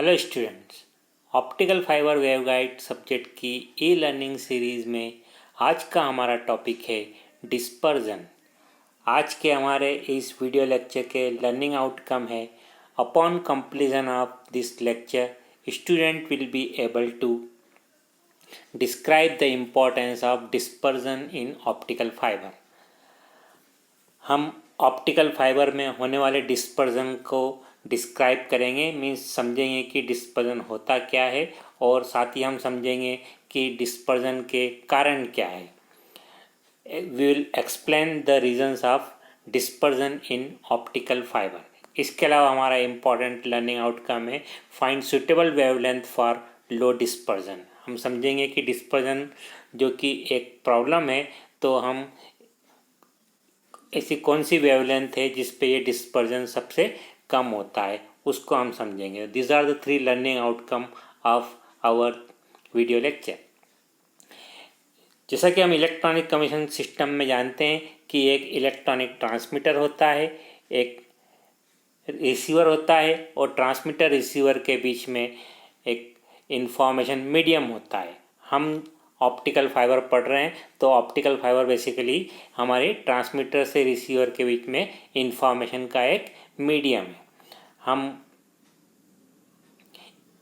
Hello students, optical fibre waveguide subject की e learning series में आज का हमारा टॉपिक है डिस्पर्जन। आज के हमारे इस वीडियो लेक्चर के लर्निंग आउटकम है upon completion of this lecture student will be able to describe the importance of dispersion in optical fibre. हम ऑप्टिकल फाइबर में होने वाले डिस्पर्जन को डिस्क्राइब करेंगे, मीन्स समझेंगे कि डिस्पर्जन होता क्या है और साथ ही हम समझेंगे कि डिस्पर्जन के कारण क्या है। We will explain the reasons of dispersion in optical fibre. इसके अलावा हमारा इम्पॉर्टेंट लर्निंग आउटकम है find suitable wavelength for low dispersion. हम समझेंगे कि डिस्पर्जन जो कि एक प्रॉब्लम है, तो हम ऐसी कौन सी वेवलेंथ है जिस पे ये डिस्पर्जन सबसे कम होता है, उसको हम समझेंगे। This are the 3 learning outcome of our video lecture. जैसा कि हम इलेक्ट्रॉनिक कम्युनिकेशन सिस्टम में जानते हैं कि एक इलेक्ट्रॉनिक ट्रांसमीटर होता है, एक रिसीवर होता है और ट्रांसमीटर रिसीवर के बीच में एक इंफॉर्मेशन मीडियम होता है। हम ऑप्टिकल फाइबर पढ़ रहे हैं, तो ऑप्टिकल फाइबर बेसिकली हमारे ट्रांसमीटर से रिसीवर के बीच में इंफॉर्मेशन का एक मीडियम है। हम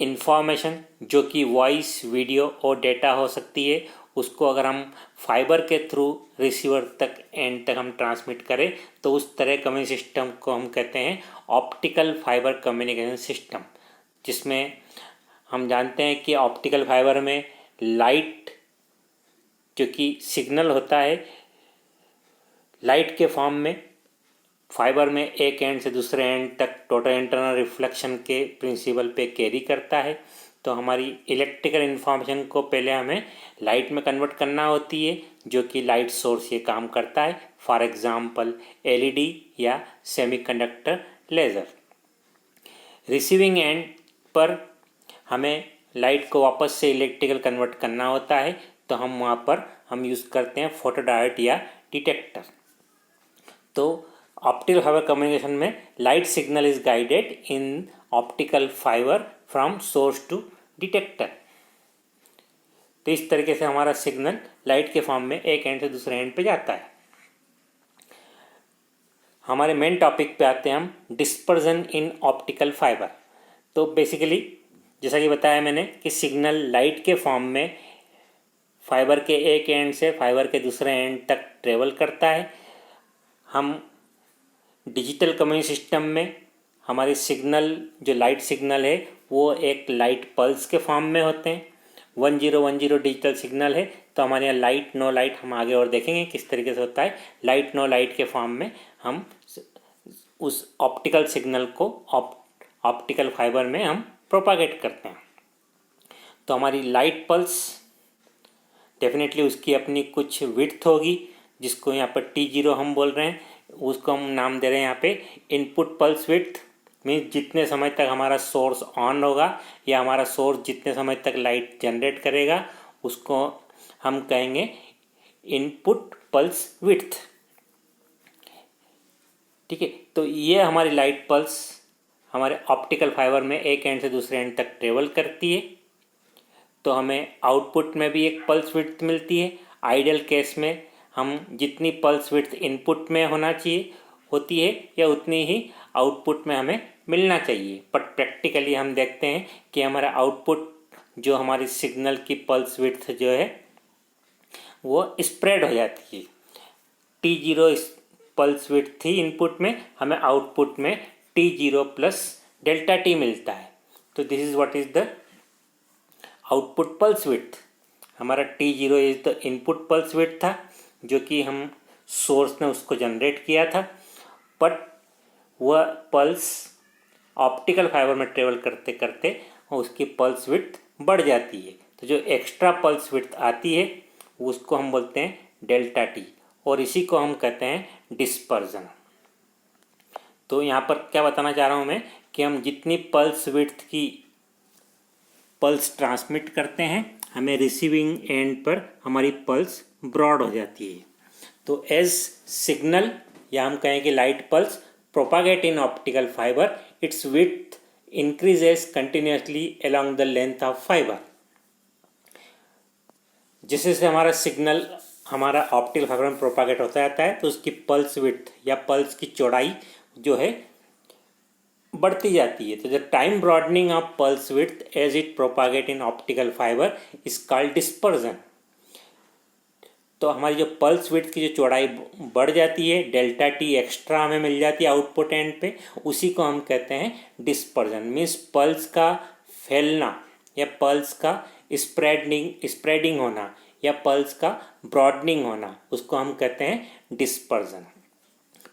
इंफॉर्मेशन जो कि वॉइस, वीडियो और डेटा हो सकती है, उसको अगर हम फाइबर के थ्रू रिसीवर तक एंड तक हम ट्रांसमिट करें तो उस तरह कम्युनिकेशन सिस्टम को हम कहते हैं ऑप्टिकल फाइबर कम्युनिकेशन सिस्टम, जिसमें हम जानते हैं कि ऑप्टिकल फाइबर में लाइट जो कि सिग्नल होता है, लाइट के फॉर्म में फाइबर में एक एंड से दूसरे एंड तक टोटल इंटरनल रिफ्लेक्शन के प्रिंसिपल पे कैरी करता है। तो हमारी इलेक्ट्रिकल इन्फॉर्मेशन को पहले हमें लाइट में कन्वर्ट करना होती है, जो कि लाइट सोर्स ये काम करता है, फॉर एग्जांपल एलईडी या सेमीकंडक्टर लेज़र। रिसीविंग एंड पर हमें लाइट को वापस से इलेक्ट्रिकल कन्वर्ट करना होता है, तो हम वहाँ पर हम यूज़ करते हैं फोटोडायोड या डिटेक्टर। तो ऑप्टिकल फाइबर कम्युनिकेशन में light signal is guided in optical fibre from source to detector. तो इस तरीके से हमारा सिग्नल लाइट के फॉर्म में एक एंड से दूसरे एंड पे जाता है। हमारे मेन टॉपिक पे आते हैं हम, डिस्पर्जन इन ऑप्टिकल फाइबर। तो बेसिकली जैसा कि बताया मैंने कि सिग्नल लाइट के फॉर्म में फाइबर के एक एंड से फाइबर के दूसरे एंड तक ट्रेवल करता है। हम डिजिटल कम्युनिकेशन सिस्टम में हमारे सिग्नल जो लाइट सिग्नल है वो एक लाइट पल्स के फॉर्म में होते हैं। 1010 डिजिटल सिग्नल है, तो हमारे यहाँ लाइट नो लाइट हम आगे और देखेंगे किस तरीके से होता है। लाइट नो लाइट के फॉर्म में हम उस ऑप्टिकल सिग्नल को ऑप्टिकल फाइबर में हम प्रोपागेट करते हैं। तो हमारी लाइट पल्स डेफिनेटली उसकी अपनी कुछ विड्थ होगी, जिसको यहाँ पर T0 हम बोल रहे हैं, उसको हम नाम दे रहे हैं यहाँ पे इनपुट पल्स विड्थ। मीन्स जितने समय तक हमारा सोर्स ऑन होगा या हमारा सोर्स जितने समय तक लाइट जनरेट करेगा, उसको हम कहेंगे इनपुट पल्स विड्थ। ठीक है, तो ये हमारी लाइट पल्स हमारे ऑप्टिकल फाइबर में एक एंड से दूसरे एंड तक ट्रेवल करती है, तो हमें आउटपुट में भी एक पल्स विड्थ मिलती है। आइडियल केस में हम जितनी पल्स विड्थ इनपुट में होना चाहिए होती है या उतनी ही आउटपुट में हमें मिलना चाहिए, बट प्रैक्टिकली हम देखते हैं कि हमारा आउटपुट जो हमारी सिग्नल की पल्स विड्थ जो है वो स्प्रेड हो जाती है। T0 पल्स विड्थ थी इनपुट में, हमें आउटपुट में T0 प्लस डेल्टा T मिलता है। तो this is what is the output pulse width. हमारा T0 is the input pulse width था, जो कि हम सोर्स ने उसको जनरेट किया था, बट वह पल्स ऑप्टिकल फाइबर में ट्रेवल करते करते उसकी पल्स विड्थ बढ़ जाती है। तो जो एक्स्ट्रा पल्स विड्थ आती है उसको हम बोलते हैं डेल्टा T, और इसी को हम कहते हैं डिस्पर्जन। तो यहाँ पर क्या बताना चाह रहा हूँ मैं कि हम जितनी पल्स विड्थ की पल्स ट्रांसमिट करते हैं, हमें रिसीविंग एंड पर हमारी पल्स ब्रॉड हो जाती है। तो एज सिग्नल या हम कहें कि light pulse propagate in optical fibre, it's width increases continuously along the length of fiber। जिससे से हमारा सिग्नल हमारा ऑप्टिकल फाइबर में प्रोपागेट होता जाता है, तो उसकी पल्स विड्थ या पल्स की चौड़ाई जो है बढ़ती जाती है। तो the time broadening of pulse width as it propagate in optical fibre is called dispersion. तो हमारी जो पल्स विड्थ की जो चौड़ाई बढ़ जाती है, डेल्टा टी एक्स्ट्रा हमें मिल जाती है आउटपुट एंड पे, उसी को हम कहते हैं डिस्पर्जन। मीन्स पल्स का फैलना या पल्स का स्प्रेडिंग होना या पल्स का ब्रॉडनिंग होना, उसको हम कहते हैं डिस्पर्जन।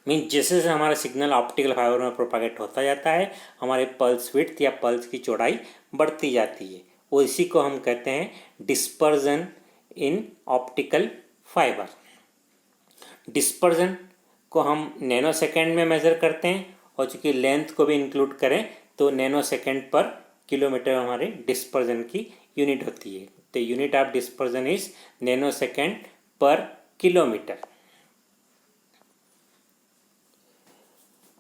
मीन्स जैसे जैसे हमारा सिग्नल ऑप्टिकल फाइबर में प्रोपागेट होता जाता है, हमारे पल्स विड्थ या पल्स की चौड़ाई बढ़ती जाती है, और इसी को हम कहते हैं dispersion in optical fibre. Dispersion को हम नैनो सेकेंड में मेज़र करते हैं, और चूँकि लेंथ को भी इंक्लूड करें तो नैनो सेकेंड पर किलोमीटर हमारे डिस्पर्जन की यूनिट होती है। तो unit of dispersion is nano second पर किलोमीटर।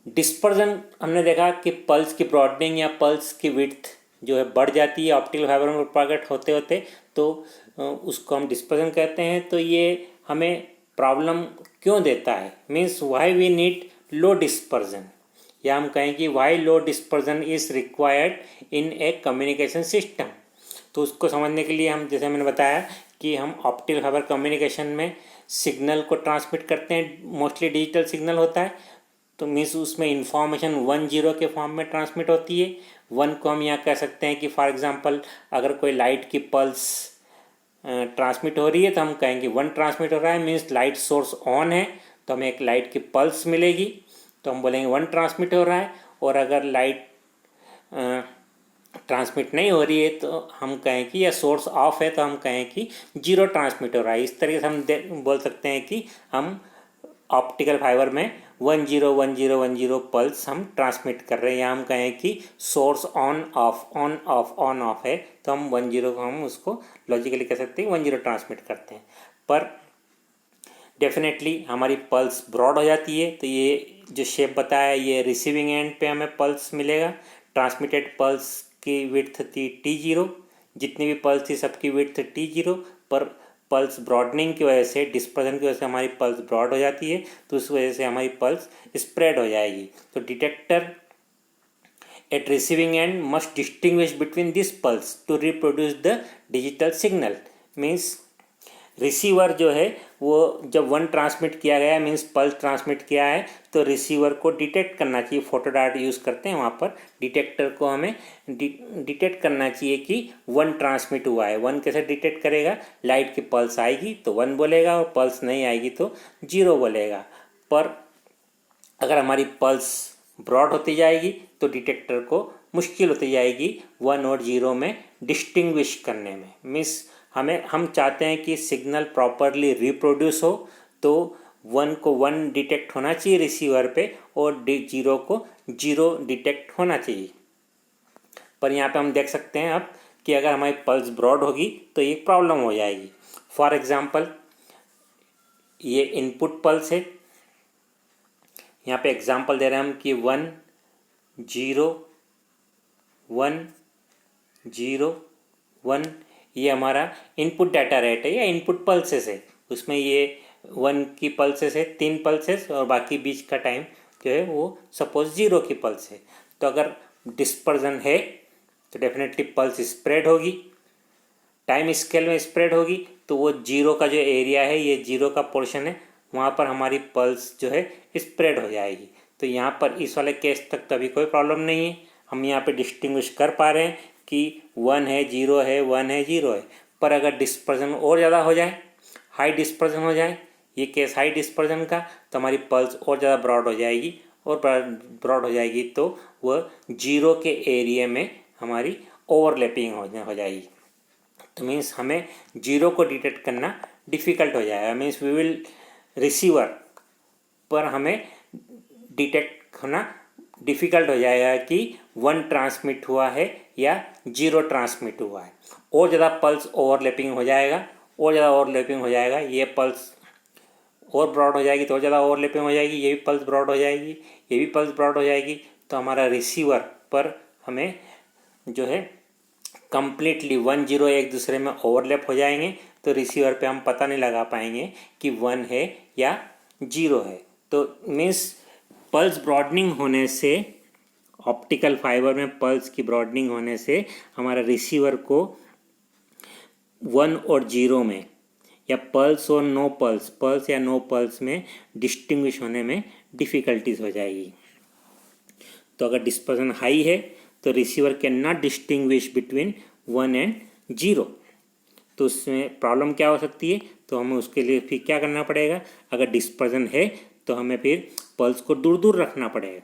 डिस्पर्जन हमने देखा कि पल्स की ब्रॉडनिंग या पल्स की विड्थ जो है बढ़ जाती है ऑप्टिकल फाइबर में प्रोपागेट होते होते, तो उसको हम डिस्पर्जन कहते हैं। तो ये हमें प्रॉब्लम क्यों देता है, means why we need low dispersion, या हम कहें कि why low dispersion is required in a communication system. तो उसको समझने के लिए हम, जैसे मैंने बताया कि हम ऑप्टिकल फाइबर कम्युनिकेशन में सिग्नल को ट्रांसमिट करते हैं, मोस्टली डिजिटल सिग्नल होता है, तो मीन्स उसमें इंफॉर्मेशन 1-0 के फॉर्म में ट्रांसमिट होती है। 1 को हम यहाँ कह सकते हैं कि फॉर एग्जांपल अगर कोई लाइट की पल्स ट्रांसमिट हो रही है तो हम कहेंगे 1 ट्रांसमिट हो रहा है, मीन्स लाइट सोर्स ऑन है तो हमें एक लाइट की पल्स मिलेगी, तो हम बोलेंगे 1 ट्रांसमिट हो रहा है। और अगर लाइट ट्रांसमिट नहीं हो रही है तो हम कहें कि या सोर्स ऑफ है तो हम कहें कि 0 ट्रांसमिट हो रहा है। इस तरीके से हम बोल सकते हैं कि हम ऑप्टिकल फाइबर में 101010 पल्स हम ट्रांसमिट कर रहे हैं, या हम कहें कि सोर्स ऑन ऑफ है तो हम 10 को हम उसको लॉजिकली कह सकते हैं 10 ट्रांसमिट करते हैं। पर डेफिनेटली हमारी पल्स ब्रॉड हो जाती है, तो ये जो शेप बताया ये रिसीविंग एंड पे हमें पल्स मिलेगा। ट्रांसमिटेड पल्स की विड्थ थी T0, जितनी भी पल्स थी सबकी विड्थ T0, पर पल्स ब्रॉडनिंग की वजह से, डिस्पर्जन की वजह से हमारी पल्स ब्रॉड हो जाती है, तो उस वजह से हमारी पल्स स्प्रेड हो जाएगी। तो detector at receiving end must distinguish between this pulse to reproduce the digital signal. Means receiver जो है वो जब 1 ट्रांसमिट किया गया मीन्स पल्स ट्रांसमिट किया है, तो रिसीवर को डिटेक्ट करना चाहिए। फोटो डाट यूज़ करते हैं वहाँ पर, डिटेक्टर को हमें डिटेक्ट करना चाहिए कि 1 ट्रांसमिट हुआ है। 1 कैसे डिटेक्ट करेगा, लाइट की पल्स आएगी तो 1 बोलेगा और पल्स नहीं आएगी तो 0 बोलेगा। पर अगर हमारी पल्स ब्रॉड होती जाएगी तो डिटेक्टर को मुश्किल होती जाएगी 1 और 0 में डिस्टिंग्विश करने में। मीन्स हम चाहते हैं कि सिग्नल प्रॉपरली रिप्रोड्यूस हो, तो 1 को 1 डिटेक्ट होना चाहिए रिसीवर पे और 0 को 0 डिटेक्ट होना चाहिए। पर यहाँ पे हम देख सकते हैं अब कि अगर हमारी पल्स ब्रॉड होगी तो ये प्रॉब्लम हो जाएगी। फॉर एग्जांपल ये इनपुट पल्स है, यहाँ पे एग्जांपल दे रहे हैं हम कि 1 0 1 0 1, ये हमारा इनपुट डाटा रेट है या इनपुट पल्सेस है। उसमें ये 1 की पल्सेस है, 3 पल्सेस, और बाकी बीच का टाइम जो है वो सपोज 0 की पल्स है। तो अगर डिस्पर्जन है तो डेफिनेटली पल्स स्प्रेड होगी, टाइम स्केल में स्प्रेड होगी, तो वो 0 का जो एरिया है, ये 0 का पोर्शन है, वहाँ पर हमारी पल्स जो है स्प्रेड हो जाएगी। तो यहाँ पर इस वाले केस तक तो अभी कोई प्रॉब्लम नहीं है, हम यहाँ पे डिस्टिंग्विश कर पा रहे हैं कि 1 है 0 है 1 है 0 है। पर अगर डिस्पर्जन और ज़्यादा हो जाए, हाई डिस्पर्जन हो जाए, ये केस हाई डिस्पर्जन का, तो हमारी पल्स और ज़्यादा ब्रॉड हो जाएगी, और ब्रॉड हो जाएगी तो वह 0 के एरिया में हमारी ओवरलैपिंग हो जाएगी। तो मीन्स हमें 0 को डिटेक्ट करना डिफ़िकल्ट हो जाएगा। मीन्स वी विल रिसीवर पर हमें डिटेक्ट होना डिफ़िकल्ट हो जाएगा कि 1 ट्रांसमिट हुआ है या 0 ट्रांसमिट हुआ है। और ज़्यादा पल्स ओवरलैपिंग हो जाएगा, और ज़्यादा ओवरलैपिंग हो जाएगा, ये पल्स और ब्रॉड हो जाएगी तो और ज़्यादा ओवरलैपिंग हो जाएगी, ये भी पल्स ब्रॉड हो जाएगी, ये भी पल्स ब्रॉड हो जाएगी, तो हमारा रिसीवर पर हमें जो है कम्प्लीटली 1 0 एक दूसरे में ओवरलैप हो जाएंगे, तो रिसीवर पे हम पता नहीं लगा पाएंगे कि 1 है या 0 है। तो मीन्स पल्स ब्रॉडनिंग होने से, ऑप्टिकल फाइबर में पल्स की ब्रॉडनिंग होने से हमारा रिसीवर को 1 और 0 में या पल्स और नो पल्स, पल्स या नो पल्स में डिस्टिंग्विश होने में डिफ़िकल्टीज हो जाएगी। तो अगर डिस्पर्जन हाई है तो receiver can not distinguish between 1 and 0, तो उसमें प्रॉब्लम क्या हो सकती है। तो हमें उसके लिए फिर क्या करना पड़ेगा, अगर डिस्पर्जन है तो हमें फिर पल्स को दूर दूर रखना पड़ेगा।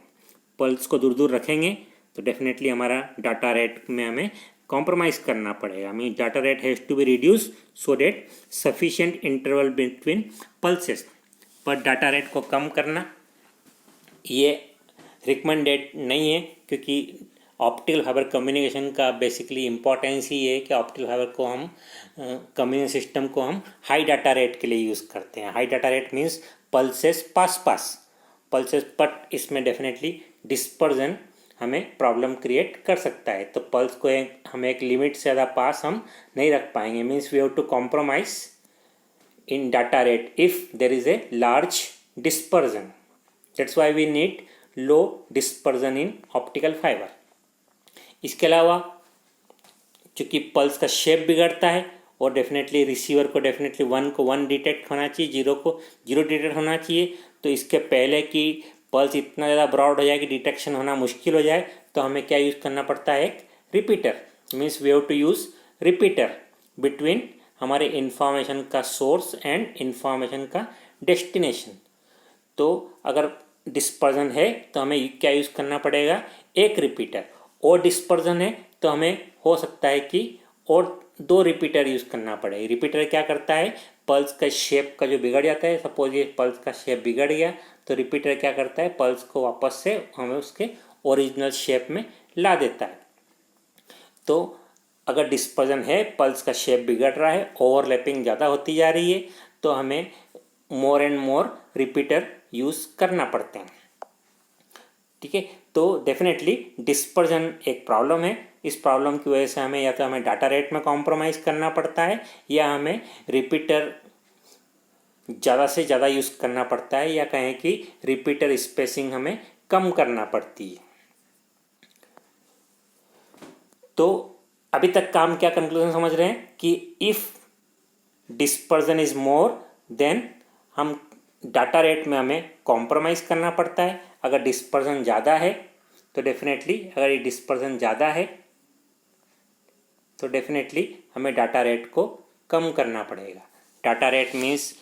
पल्स को दूर दूर रखेंगे तो डेफिनेटली हमारा डाटा रेट में हमें कॉम्प्रोमाइज़ करना पड़ेगा। Mean data rate has to be reduce so that sufficient interval between pulses. पर डाटा रेट को कम करना ये रिकमेंडेड नहीं है, क्योंकि ऑप्टिकल फाइबर कम्युनिकेशन का बेसिकली इम्पोर्टेंस ही है कि ऑप्टिकल फाइबर को हम कम्युनिकेशन सिस्टम को हम हाई डाटा रेट के लिए यूज़ करते हैं। High data rate means pulses pass pulses, but इसमें डेफिनेटली डिस्पर्जन हमें प्रॉब्लम क्रिएट कर सकता है। तो पल्स को हमें एक लिमिट से ज़्यादा पास हम नहीं रख पाएंगे। Means we have to compromise in data rate if there is a large dispersion. That's why we need low dispersion in optical fibre. इसके अलावा चूँकि पल्स का शेप बिगड़ता है और डेफिनेटली रिसीवर को डेफिनेटली 1 को 1 डिटेक्ट होना चाहिए, 0 को 0 डिटेक्ट होना चाहिए। तो इसके पहले कि पल्स इतना ज़्यादा ब्रॉड हो जाए कि डिटेक्शन होना मुश्किल हो जाए, तो हमें क्या यूज़ करना पड़ता है, एक repeater. Means we have to use repeater between हमारे इंफॉर्मेशन का सोर्स एंड इंफॉर्मेशन का डेस्टिनेशन। तो अगर डिस्पर्जन है तो हमें क्या यूज़ करना पड़ेगा, एक रिपीटर। और डिस्पर्जन है तो हमें हो सकता है कि और 2 रिपीटर यूज़ करना पड़े। रिपीटर क्या करता है, पल्स का शेप का जो बिगड़ जाता है, सपोज ये पल्स का शेप बिगड़ गया, तो रिपीटर क्या करता है, पल्स को वापस से हमें उसके ओरिजिनल शेप में ला देता है। तो अगर डिस्पर्जन है, पल्स का शेप बिगड़ रहा है, ओवरलैपिंग ज़्यादा होती जा रही है, तो हमें more and more repeater use करना पड़ते हैं। ठीक है, तो डेफिनेटली डिस्पर्जन एक प्रॉब्लम है। इस प्रॉब्लम की वजह से हमें या तो हमें डाटा रेट में कॉम्प्रोमाइज़ करना पड़ता है या हमें रिपीटर ज़्यादा से ज़्यादा यूज़ करना पड़ता है, या कहें कि रिपीटर स्पेसिंग हमें कम करना पड़ती है। तो अभी तक का हम क्या कंक्लूजन समझ रहे हैं कि if dispersion is more than हम डाटा रेट में हमें कॉम्प्रोमाइज़ करना पड़ता है। अगर डिस्पर्जन ज़्यादा है तो डेफिनेटली, अगर ये डिस्पर्जन ज़्यादा है तो डेफिनेटली हमें डाटा रेट को कम करना पड़ेगा। डाटा रेट मीन्स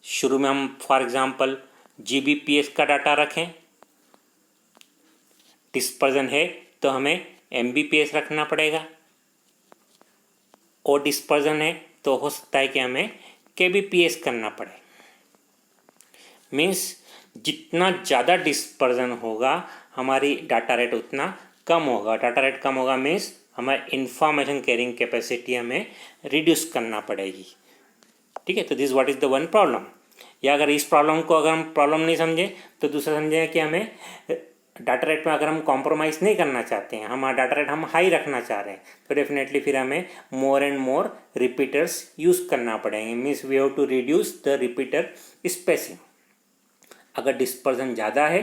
शुरू में हम फॉर एग्जांपल GBps का डाटा रखें, डिस्पर्जन है तो हमें MBps रखना पड़ेगा, और डिस्पर्जन है तो हो सकता है कि हमें KBps करना पड़े। मीन्स जितना ज़्यादा डिस्पर्जन होगा हमारी डाटा रेट उतना कम होगा। डाटा रेट कम होगा मीन्स हमारे इंफॉर्मेशन कैरिंग कैपेसिटी हमें रिड्यूस करना पड़ेगी। ठीक है, तो this what is the one problem. या अगर इस प्रॉब्लम को अगर हम प्रॉब्लम नहीं समझें तो दूसरा समझें कि हमें डाटा रेट में अगर हम कॉम्प्रोमाइज़ नहीं करना चाहते हैं, हमारा डाटा रेट हम हाई रखना चाह रहे हैं, तो डेफिनेटली फिर हमें more and more repeaters use करना पड़ेंगे। Means we have to reduce the repeater spacing. अगर डिस्पर्जन ज़्यादा है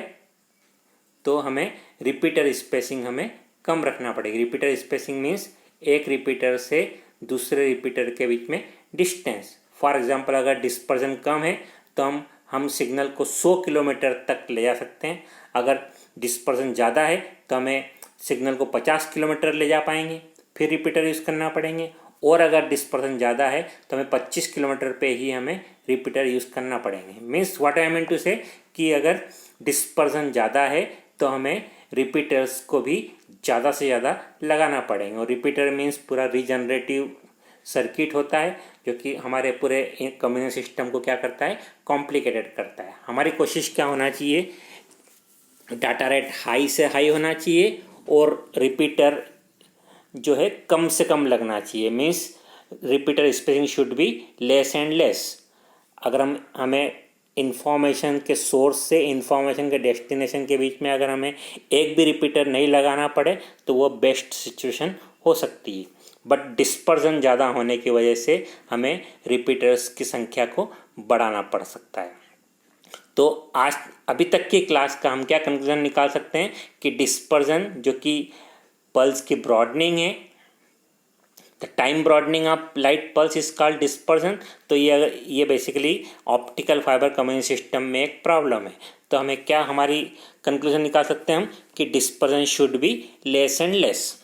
तो हमें रिपीटर स्पेसिंग हमें कम रखना पड़ेगी। रिपीटर स्पेसिंग मीन्स एक रिपीटर से दूसरे रिपीटर के बीच में डिस्टेंस। फॉर एग्जांपल अगर डिस्पर्जन कम है तो हम सिग्नल को 100 किलोमीटर तक ले जा सकते हैं। अगर डिस्पर्जन ज़्यादा है तो हमें सिग्नल को 50 किलोमीटर ले जा पाएंगे, फिर रिपीटर यूज़ करना पड़ेंगे। और अगर डिस्पर्जन ज़्यादा है तो हमें 25 किलोमीटर पे ही हमें रिपीटर यूज़ करना पड़ेंगे। Means what I mean to say कि अगर डिस्पर्जन ज़्यादा है तो हमें रिपीटर्स को भी ज़्यादा से ज़्यादा लगाना पड़ेंगे। और रिपीटर मीन्स पूरा रीजनरेटिव सर्किट होता है जो कि हमारे पूरे कम्युनिकेशन सिस्टम को क्या करता है, कॉम्प्लिकेटेड करता है। हमारी कोशिश क्या होना चाहिए, डाटा रेट हाई से हाई होना चाहिए और रिपीटर जो है कम से कम लगना चाहिए। Means repeater spacing should be less and less. अगर हमें इंफॉर्मेशन के सोर्स से इंफॉर्मेशन के डेस्टिनेशन के बीच में अगर हमें एक भी रिपीटर नहीं लगाना पड़े तो वो बेस्ट सिचुएशन हो सकती है। बट डिस्पर्जन ज़्यादा होने की वजह से हमें रिपीटर्स की संख्या को बढ़ाना पड़ सकता है। तो आज अभी तक की क्लास का हम क्या कंक्लूजन निकाल सकते हैं कि डिस्पर्जन जो कि पल्स की ब्रॉडनिंग है, the time broadening of light pulse is called dispersion. तो ये basically optical fibre communication system में एक प्रॉब्लम है। तो हमें क्या हमारी कंक्लूजन निकाल सकते हैं हम कि dispersion should be less and less.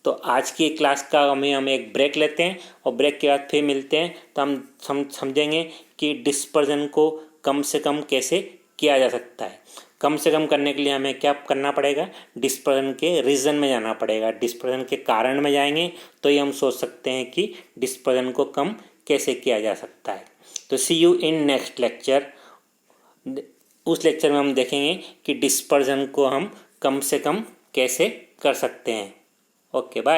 तो आज की क्लास का हम एक ब्रेक लेते हैं और ब्रेक के बाद फिर मिलते हैं। तो हम समझेंगे कि डिस्पर्जन को कम से कम कैसे किया जा सकता है। कम से कम करने के लिए हमें क्या करना पड़ेगा, डिस्पर्जन के रीज़न में जाना पड़ेगा, डिस्पर्जन के कारण में जाएंगे तो ये हम सोच सकते हैं कि डिस्पर्जन को कम कैसे किया जा सकता है। तो सी यू इन नेक्स्ट लेक्चर। उस लेक्चर में हम देखेंगे कि डिस्पर्जन को हम कम से कम कैसे कर सकते हैं। Okay bye.